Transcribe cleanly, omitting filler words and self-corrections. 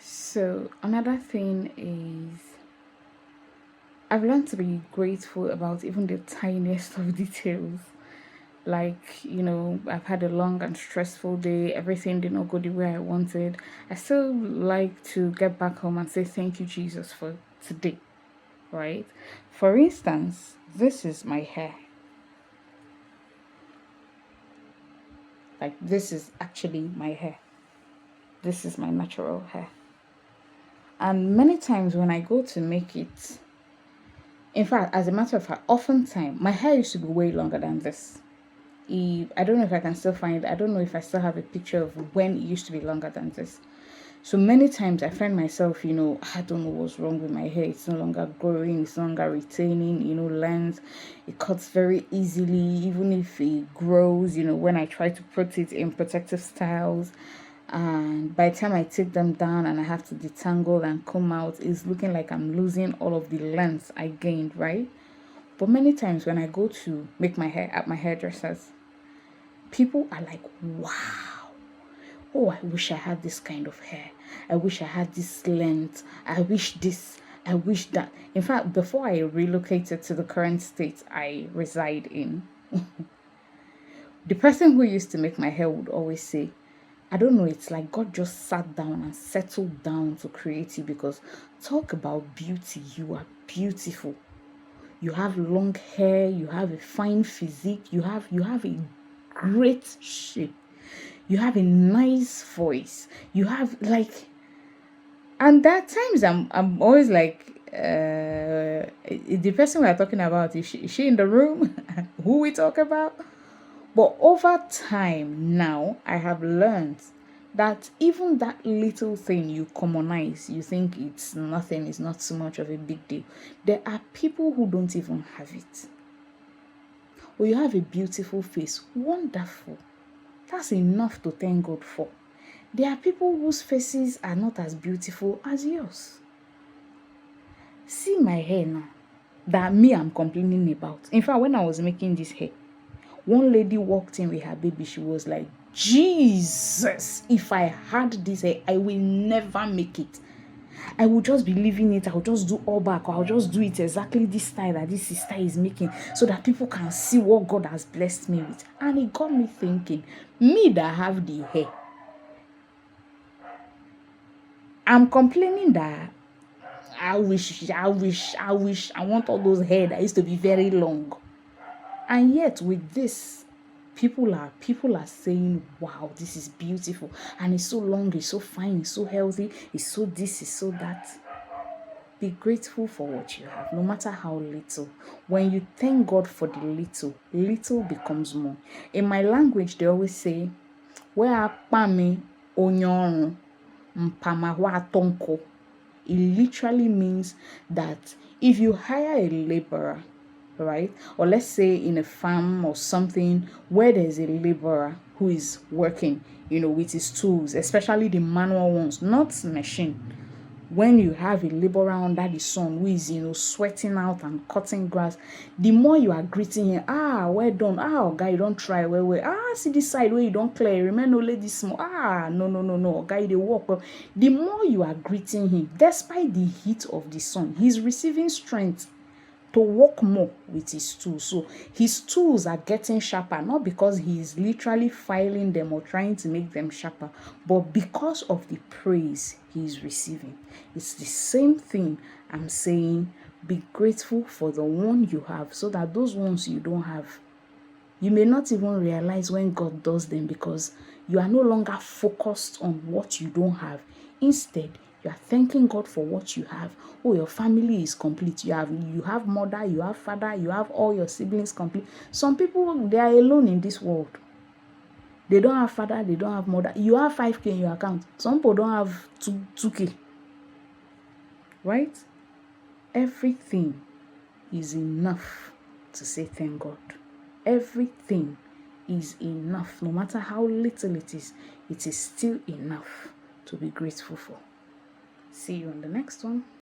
So another thing is I've learned to be grateful about even the tiniest of details. Like, I've had a long and stressful day, everything did not go the way I wanted. I still like to get back home and say thank you, Jesus, for today, right? For instance, this is my hair. Like, this is actually my hair. This is my natural hair. And many times when I go to make it, in fact, as a matter of fact, oftentimes my hair used to be way longer than this. I don't know if I can still find, I don't know if I still have a picture of when it used to be longer than this. So many times I find myself, I don't know what's wrong with my hair. It's no longer growing, it's no longer retaining, length. It cuts very easily, even if it grows, when I try to put it in protective styles. And by the time I take them down and I have to detangle and comb out, it's looking like I'm losing all of the length I gained, right? But many times when I go to make my hair at my hairdressers, people are like, wow, oh, I wish I had this kind of hair. I wish I had this length. I wish this. I wish that. In fact, before I relocated to the current state I reside in, the person who used to make my hair would always say, I don't know, it's like God just sat down and settled down to create you, because talk about beauty. You are beautiful. You have long hair, you have a fine physique, you have a great shape. You have a nice voice. You have like, and there are times I'm always like, the person we're talking about, is she in the room? Who we talk about? But over time now, I have learned that even that little thing you commonize, you think it's nothing, it's not so much of a big deal. There are people who don't even have it. Well, you have a beautiful face, wonderful. That's enough to thank God for. There are people whose faces are not as beautiful as yours. See my hair now, that me I'm complaining about. In fact, when I was making this hair, one lady walked in with her baby. She was like, Jesus, if I had this hair, I will never make it. I will just be leaving it. I'll just do all back, or I'll just do it exactly this style that this sister is making, so that people can see what God has blessed me with. And it got me thinking, me that have the hair, I'm complaining that I want all those hair that used to be very long. And yet with this, people are saying, wow, this is beautiful. And it's so long, it's so fine, it's so healthy, it's so this, it's so that. Be grateful for what you have, no matter how little. When you thank God for the little, little becomes more. In my language, they always say, where pami onyon mpama tonko. It literally means that if you hire a laborer, right, or let's say in a farm or something where there's a laborer who is working, with his tools, especially the manual ones, not machine. When you have a laborer under the sun who is, sweating out and cutting grass, the more you are greeting him, well done, guy, you don't try, see this side where you don't clear, remember only this small, no, guy, they work well. The more you are greeting him, despite the heat of the sun, he's receiving strength to work more with his tools. So his tools are getting sharper, not because he's literally filing them or trying to make them sharper, but because of the praise he's receiving. It's the same thing I'm saying. Be grateful for the one you have, so that those ones you don't have, you may not even realize when God does them, because you are no longer focused on what you don't have. Instead, you are thanking God for what you have. Oh, your family is complete. You have mother, you have father, you have all your siblings complete. Some people, they are alone in this world. They don't have father, they don't have mother. You have 5K in your account. Some people don't have 2K. Right? Everything is enough to say thank God. Everything is enough. No matter how little it is still enough to be grateful for. See you on the next one.